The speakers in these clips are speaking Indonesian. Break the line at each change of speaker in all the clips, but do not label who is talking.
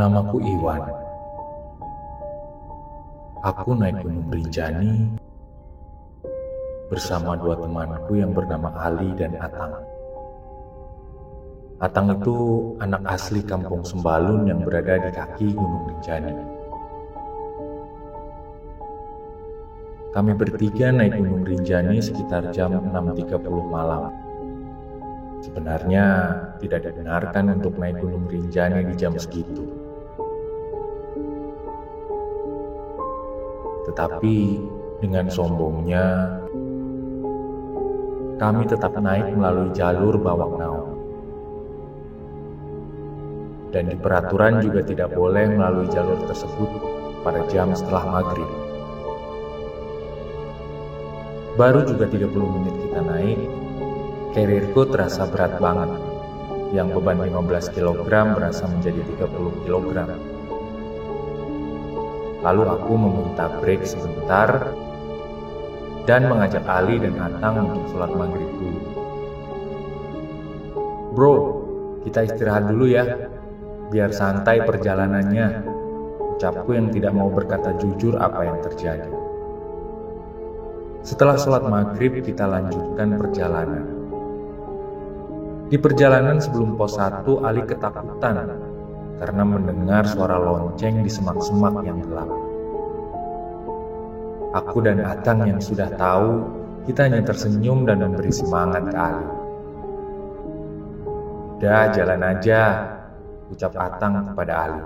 Namaku Iwan. Aku naik Gunung Rinjani bersama dua temanku yang bernama Ali dan Atang. Atang itu anak asli kampung Sembalun yang berada di kaki Gunung Rinjani. Kami bertiga naik Gunung Rinjani sekitar jam 6.30 malam. Sebenarnya tidak dibenarkan untuk naik Gunung Rinjani di jam segitu. Tetapi dengan sombongnya, kami tetap naik melalui jalur Bawak Naung. Dan di peraturan juga tidak boleh melalui jalur tersebut pada jam setelah maghrib. Baru juga 30 menit kita naik, karirku terasa berat banget. Yang beban 15 kg berasa menjadi 30 kg. Lalu aku meminta break sebentar dan mengajak Ali dan Atang untuk sholat maghrib dulu. Bro, kita istirahat dulu ya, biar santai perjalanannya. Ucapku yang tidak mau berkata jujur apa yang terjadi. Setelah sholat maghrib, kita lanjutkan perjalanan. Di perjalanan sebelum pos 1, Ali ketakutan karena mendengar suara lonceng di semak-semak yang gelap. Aku dan Atang yang sudah tahu, kita hanya tersenyum dan memberi semangat ke Ali. "Udah, jalan aja," ucap Atang kepada Ali.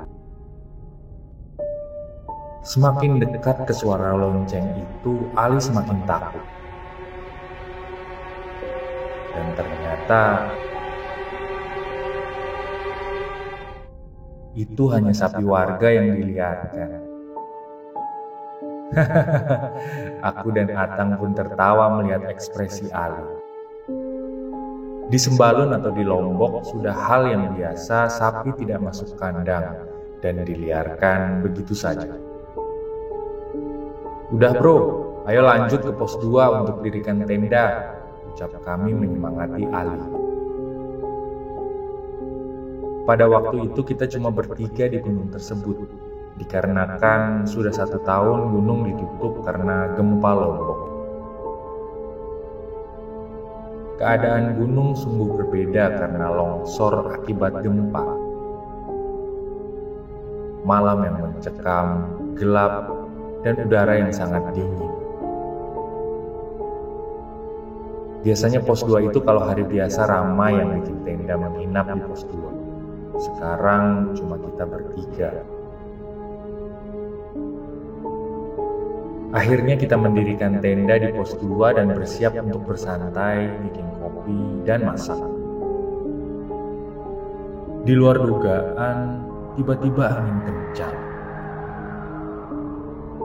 Semakin dekat ke suara lonceng itu, Ali semakin takut. Dan ternyata itu hanya sapi warga yang dilihatkan. Aku dan Atang pun tertawa melihat ekspresi Ali. Di Sembalun atau di Lombok sudah hal yang biasa sapi tidak masuk kandang dan diliarkan begitu saja. "Udah bro, ayo lanjut ke pos 2 untuk dirikan tenda," ucap kami menyemangati Ali. Pada waktu itu kita cuma bertiga di gunung tersebut, dikarenakan sudah 1 tahun gunung ditutup karena gempa Lombok. Keadaan gunung sungguh berbeda karena longsor akibat gempa. Malam yang mencekam, gelap, dan udara yang sangat dingin. Biasanya pos 2 itu kalau hari biasa ramai yang bikin tenda menginap di pos 2. Sekarang cuma kita bertiga. Akhirnya kita mendirikan tenda di pos 2 dan bersiap untuk bersantai, bikin kopi, dan masak. Di luar dugaan, tiba-tiba angin kencang.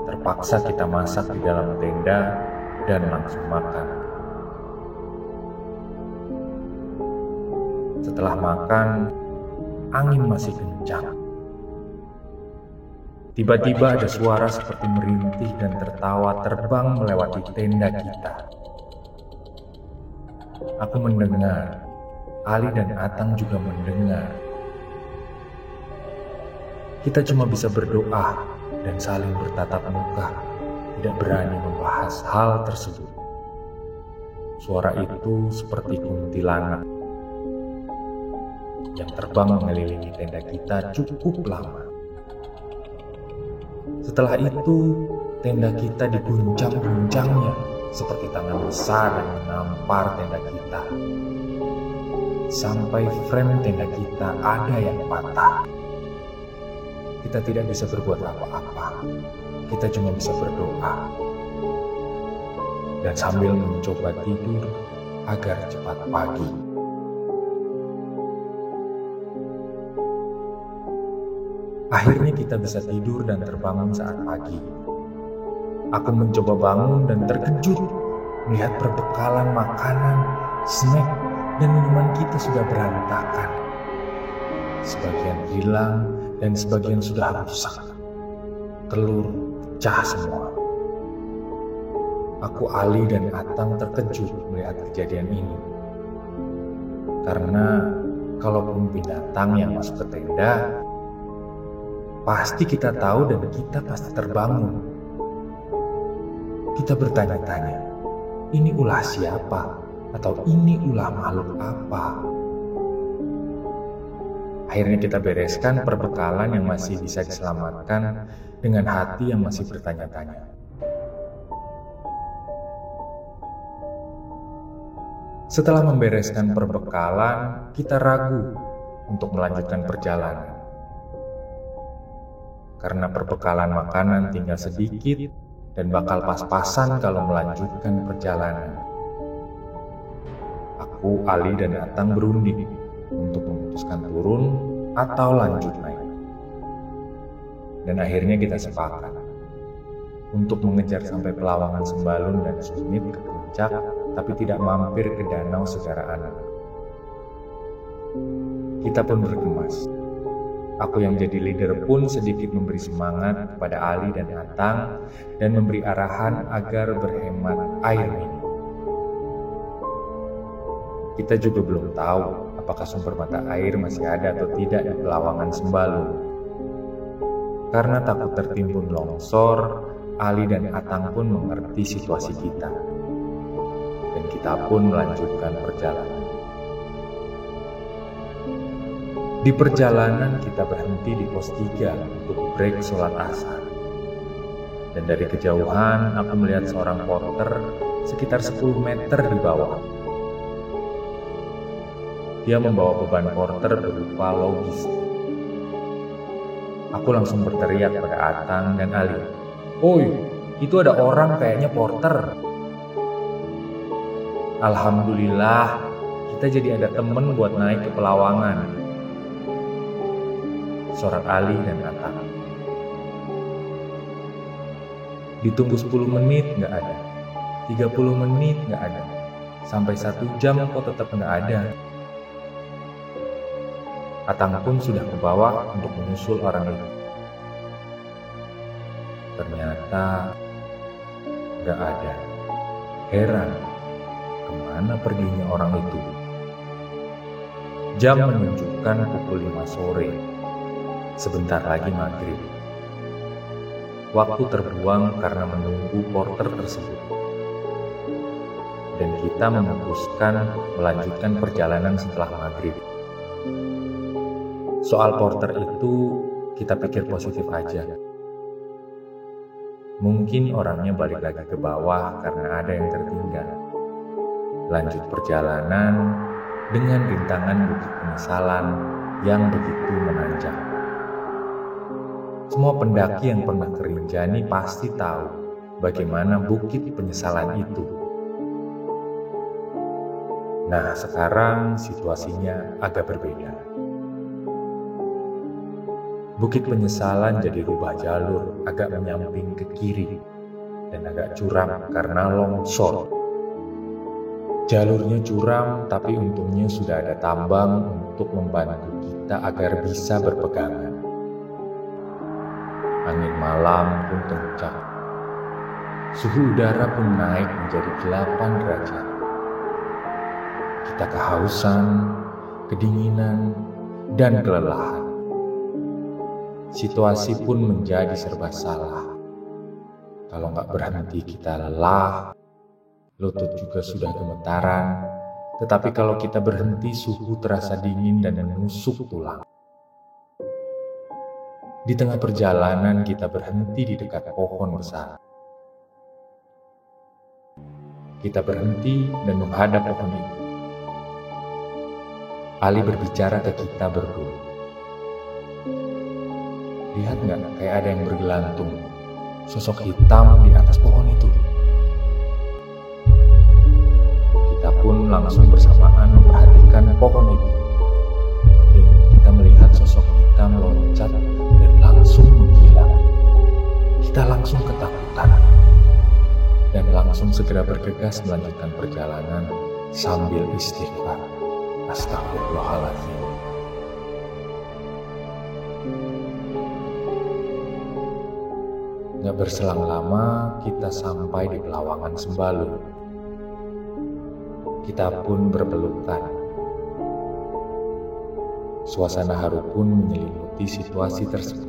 Terpaksa kita masak di dalam tenda dan langsung makan. Setelah makan, angin masih kencang. Tiba-tiba ada suara seperti merintih dan tertawa terbang melewati tenda kita. Aku mendengar, Ali dan Atang juga mendengar. Kita cuma bisa berdoa dan saling bertatap muka, tidak berani membahas hal tersebut. Suara itu seperti kuntilanak yang terbang mengelilingi tenda kita cukup lama. Setelah itu, tenda kita diguncang-guncangnya seperti tangan besar yang menampar tenda kita. Sampai frame tenda kita ada yang patah. Kita tidak bisa berbuat apa-apa. Kita cuma bisa berdoa. Dan sambil mencoba tidur agar cepat pagi. Akhirnya kita bisa tidur dan terbangun saat pagi. Aku mencoba bangun dan terkejut melihat perbekalan makanan, snack, dan minuman kita sudah berantakan. Sebagian hilang dan sebagian sudah rusak. Telur pecah semua. Aku, Ali, dan Atang terkejut melihat kejadian ini. Karena kalaupun binatang yang masuk ke tenda, pasti kita tahu dan kita pasti terbangun. Kita bertanya-tanya, ini ulah siapa? Atau ini ulah makhluk apa? Akhirnya kita bereskan perbekalan yang masih bisa diselamatkan dengan hati yang masih bertanya-tanya. Setelah membereskan perbekalan, kita ragu untuk melanjutkan perjalanan. Karena perbekalan makanan tinggal sedikit dan bakal pas-pasan kalau melanjutkan perjalanan. Aku, Ali, dan Atang berunding untuk memutuskan turun atau lanjut naik. Dan akhirnya kita sepakat untuk mengejar sampai Pelawangan Sembalun dan Sumit ke puncak, tapi tidak mampir ke Danau Segara Anak. Kita pun bergemas. Aku yang jadi leader pun sedikit memberi semangat kepada Ali dan Atang dan memberi arahan agar berhemat air minum. Kita juga belum tahu apakah sumber mata air masih ada atau tidak di Pelawangan Sembalun. Karena takut tertimbun longsor, Ali dan Atang pun mengerti situasi kita. Dan kita pun melanjutkan perjalanan. Di perjalanan kita berhenti di pos 3 untuk break sholat asar. Dan dari kejauhan aku melihat seorang porter sekitar 10 meter di bawah. Dia membawa beban porter berupa logistik. Aku langsung berteriak pada Atang dan Ali. "Oi, itu ada orang kayaknya porter." Alhamdulillah, kita jadi ada temen buat naik ke Pelawangan. Sorak Ali dan Atang. Ditunggu 10 menit gak ada, 30 menit gak ada, sampai 1 jam kok tetap gak ada. Atang pun sudah ke bawah untuk menyusul orang itu. Ternyata gak ada. Heran, kemana perginya orang itu? Jam menunjukkan pukul 5 sore. Sebentar lagi maghrib. Waktu terbuang karena menunggu porter tersebut. Dan kita memutuskan melanjutkan perjalanan setelah maghrib. Soal porter itu kita pikir positif aja. Mungkin orangnya balik lagi ke bawah karena ada yang tertinggal. Lanjut perjalanan dengan rintangan Bukit Penyesalan yang begitu menanjak. Semua pendaki yang pernah ke Rinjani pasti tahu bagaimana Bukit Penyesalan itu. Nah, sekarang situasinya agak berbeda. Bukit Penyesalan jadi rubah jalur agak menyamping ke kiri dan agak curam karena longsor. Jalurnya curam, tapi untungnya sudah ada tambang untuk membantu kita agar bisa berpegangan. Angin malam pun kencang. Suhu udara pun naik menjadi 8 derajat. Kita kehausan, kedinginan, dan kelelahan. Situasi pun menjadi serba salah. Kalau nggak berhenti kita lelah, lutut juga sudah gemetaran. Tetapi kalau kita berhenti, suhu terasa dingin dan menusuk tulang. Di tengah perjalanan kita berhenti di dekat pohon besar. Kita berhenti dan menghadap pohon itu. Ali berbicara ke kita berdua. Lihat nggak kayak ada yang bergelantung, sosok hitam di atas pohon itu. Kita pun langsung bersamaan memperhatikan pohon itu. Dan kita melihat sosok hitam loncat dan langsung menghilang. Kita langsung ketakutan dan langsung segera bergegas melanjutkan perjalanan sambil istighfar. Astagfirullahaladzim. Gak berselang lama kita sampai di Pelawangan Sembalun. Kita pun berpelukan. Suasana haru pun menyelimuti situasi tersebut.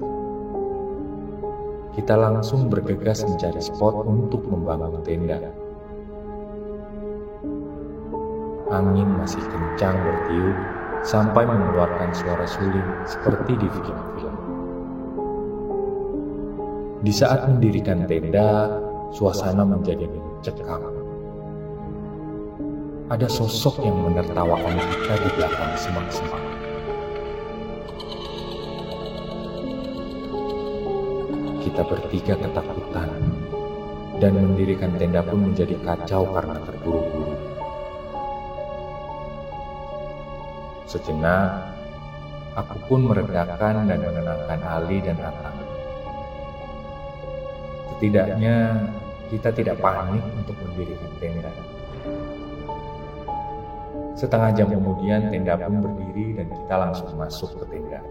kita langsung bergegas mencari spot untuk membangun tenda. Angin masih kencang bertiup sampai mengeluarkan suara suling seperti di film-film. Di saat mendirikan tenda, suasana menjadi mencekam. Ada sosok yang menertawakan kita di belakang semak-semak. Kita bertiga ketakutan, dan mendirikan tenda pun menjadi kacau karena terburu-buru. Sejenak, aku pun meredakan dan menenangkan Ali dan Atang. Setidaknya, kita tidak panik untuk mendirikan tenda. Setengah jam kemudian, tenda pun berdiri dan kita langsung masuk ke tenda.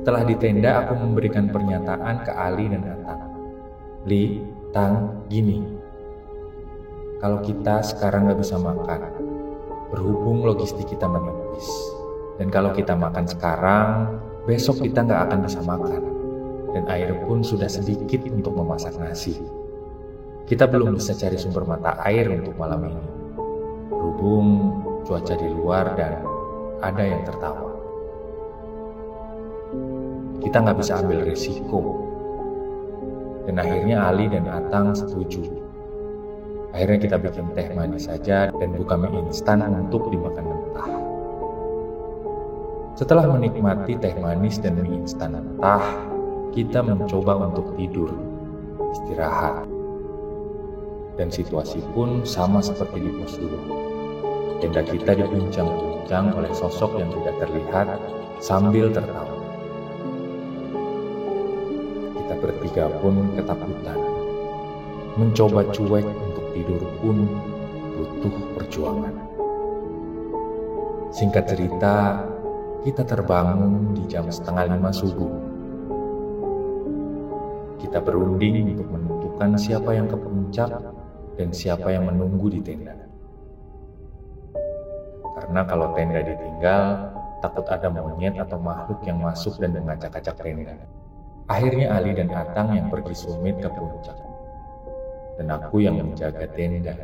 Setelah di tenda, aku memberikan pernyataan ke Ali dan Atang. Li, Tang, gini. Kalau kita sekarang gak bisa makan, berhubung logistik kita menipis. Dan kalau kita makan sekarang, besok kita gak akan bisa makan. Dan air pun sudah sedikit untuk memasak nasi. Kita belum bisa cari sumber mata air untuk malam ini. Berhubung cuaca di luar dan ada yang tertawa. Kita gak bisa ambil risiko. Dan akhirnya Ali dan Atang setuju. Akhirnya kita bikin teh manis saja dan buka mie instan untuk dimakan mentah. Setelah menikmati teh manis dan mie instan mentah, kita mencoba untuk tidur, istirahat. Dan situasi pun sama seperti di pos dulu. Tenda kita diguncang-guncang oleh sosok yang tidak terlihat sambil tertawa. Kita bertiga pun ketakutan. Mencoba cuek untuk tidur pun butuh perjuangan. Singkat cerita, kita terbangun di jam 4:30 subuh. Kita berunding untuk menentukan siapa yang ke puncak dan siapa yang menunggu di tenda. Karena kalau tenda ditinggal, takut ada monyet atau makhluk yang masuk dan mengacak-acak tenda. Akhirnya Ali dan Atang yang pergi summit ke puncak. Dan aku yang menjaga tenda.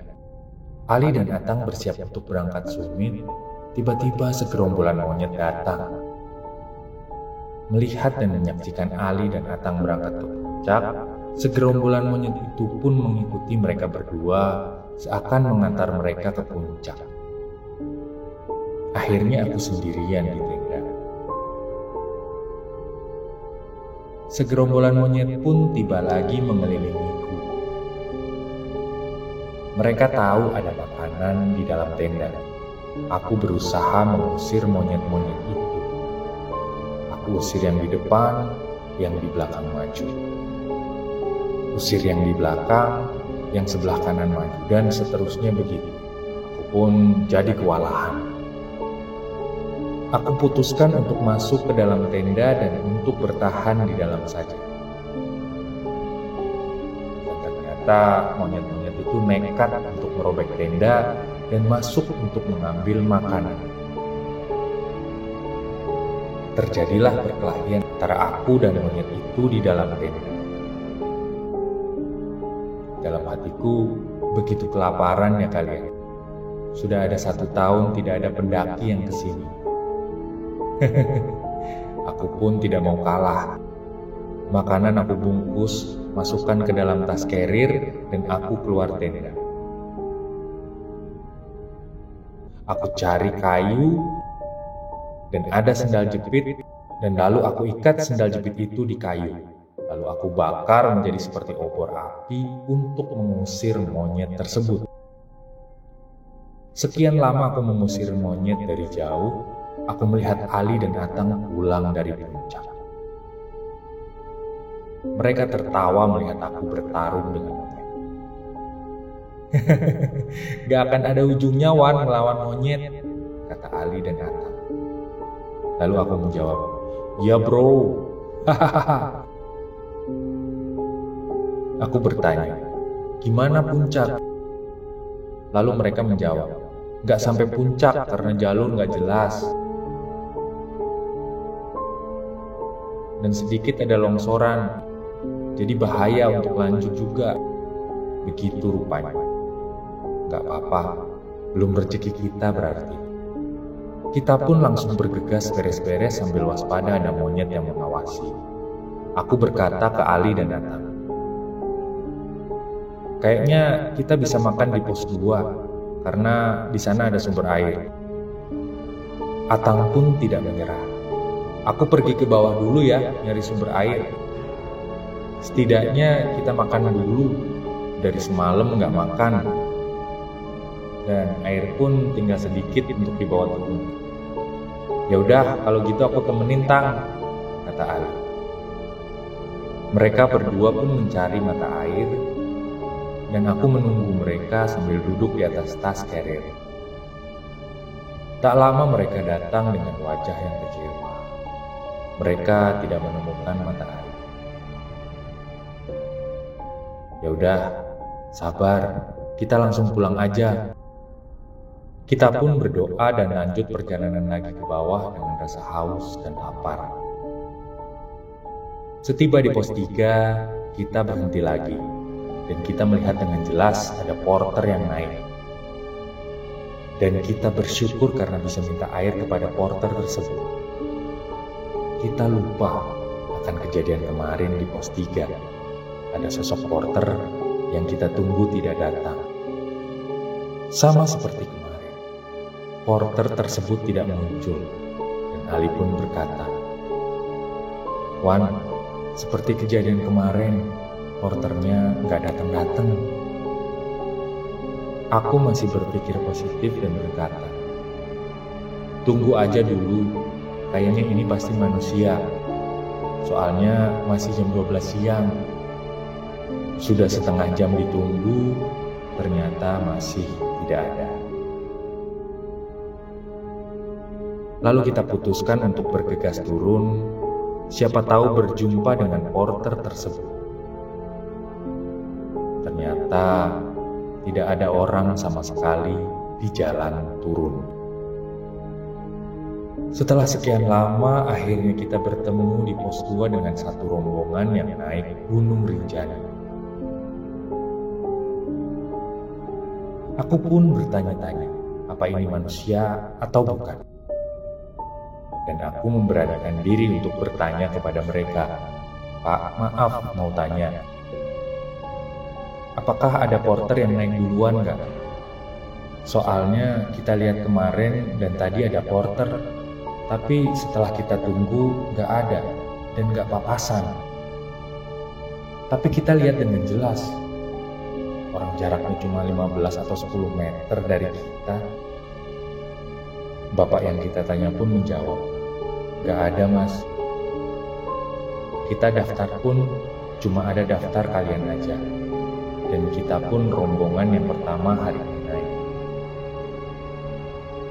Ali dan Atang bersiap untuk berangkat summit, tiba-tiba segerombolan monyet datang. Melihat dan menyaksikan Ali dan Atang berangkat ke puncak, segerombolan monyet itu pun mengikuti mereka berdua, seakan mengantar mereka ke puncak. Akhirnya aku sendirian di tenda. Segerombolan monyet pun tiba lagi mengelilingiku. Mereka tahu ada makanan di dalam tenda. Aku berusaha mengusir monyet-monyet itu. Aku usir yang di depan, yang di belakang maju. Usir yang di belakang, yang sebelah kanan maju, dan seterusnya begitu. Aku pun jadi kewalahan. Aku putuskan untuk masuk ke dalam tenda dan untuk bertahan di dalam saja. Dan ternyata monyet-monyet itu nekat untuk merobek tenda dan masuk untuk mengambil makanan. Terjadilah perkelahian antara aku dan monyet itu di dalam tenda. Dalam hatiku, begitu kelaparan ya kalian. Sudah ada 1 tahun tidak ada pendaki yang kesini. Aku pun tidak mau kalah. Makanan aku bungkus, masukkan ke dalam tas carrier, dan aku keluar tenda. Aku cari kayu, dan ada sendal jepit, dan lalu aku ikat sendal jepit itu di kayu. Lalu aku bakar menjadi seperti obor api untuk mengusir monyet tersebut. Sekian lama aku mengusir monyet dari jauh, aku melihat Ali dan Atang pulang dari puncak. Mereka tertawa melihat aku bertarung dengan monyet. Gak akan ada ujungnya Wan melawan monyet, kata Ali dan Atang. Lalu aku menjawab, ya bro. Aku bertanya, gimana puncak? Lalu mereka menjawab, gak sampai puncak karena jalur gak jelas. Dan sedikit ada longsoran, Jadi bahaya untuk lanjut juga. Begitu rupanya. Gak apa-apa, belum rezeki kita berarti. Kita pun langsung bergegas beres-beres sambil waspada ada monyet yang mengawasi. Aku berkata ke Ali dan Atang, kayaknya kita bisa makan di pos 2 karena di sana ada sumber air. Atang pun tidak menyerah. Aku pergi ke bawah dulu ya, nyari sumber air. Setidaknya kita makan dulu. Dari semalam nggak makan. Dan air pun tinggal sedikit untuk dibawa turun. Ya udah, kalau gitu aku temenin Tang, kata Ali. Mereka berdua pun mencari mata air, dan aku menunggu mereka sambil duduk di atas tas carrier. Tak lama mereka datang dengan wajah yang kecewa. Mereka tidak menemukan mata air. Ya udah, sabar, kita langsung pulang aja. Kita pun berdoa dan lanjut perjalanan lagi ke bawah dengan rasa haus dan lapar. Setiba di pos 3, kita berhenti lagi, dan kita melihat dengan jelas ada porter yang naik. Dan kita bersyukur karena bisa minta air kepada porter tersebut. Kita lupa akan kejadian kemarin di pos 3. Ada sosok porter yang kita tunggu tidak datang. Sama seperti kemarin, porter tersebut tidak muncul, dan Ali pun berkata, Wan, seperti kejadian kemarin, porternya nggak datang-datang. Aku masih berpikir positif dan berkata, tunggu aja dulu, kayaknya ini pasti manusia. Soalnya masih jam 12 siang. Sudah setengah jam ditunggu, ternyata masih tidak ada. Lalu kita putuskan untuk bergegas turun, siapa tahu berjumpa dengan porter tersebut. Ternyata tidak ada orang sama sekali di jalan turun. Setelah sekian lama, akhirnya kita bertemu di pos 2 dengan satu rombongan yang naik Gunung Rinjani. Aku pun bertanya-tanya, apa ini manusia atau bukan? Dan aku memberanikan diri untuk bertanya kepada mereka, Pak, maaf mau tanya, apakah ada porter yang naik duluan nggak? Soalnya kita lihat kemarin dan tadi ada porter, tapi setelah kita tunggu nggak ada dan nggak papasan. Tapi kita lihat dengan jelas, orang jaraknya cuma 15 atau 10 meter dari kita. Bapak yang kita tanya pun menjawab, gak ada mas. Kita daftar pun cuma ada daftar kalian aja. Dan kita pun rombongan yang pertama hari ini naik.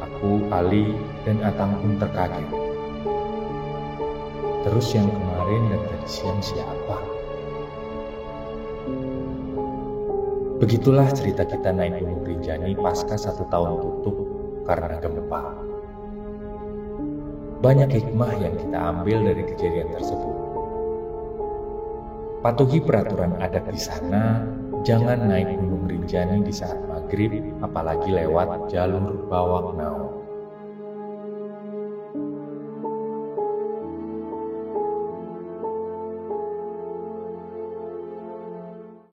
Aku, Ali, dan Atang pun terkaget. Terus yang kemarin dan tadi siang siapa? Begitulah cerita kita naik Gunung Rinjani pasca 1 tahun tutup karena gempa. Banyak hikmah yang kita ambil dari kejadian tersebut. Patuhi peraturan adat di sana, jangan naik Gunung Rinjani di saat maghrib, apalagi lewat jalur Bawaknao.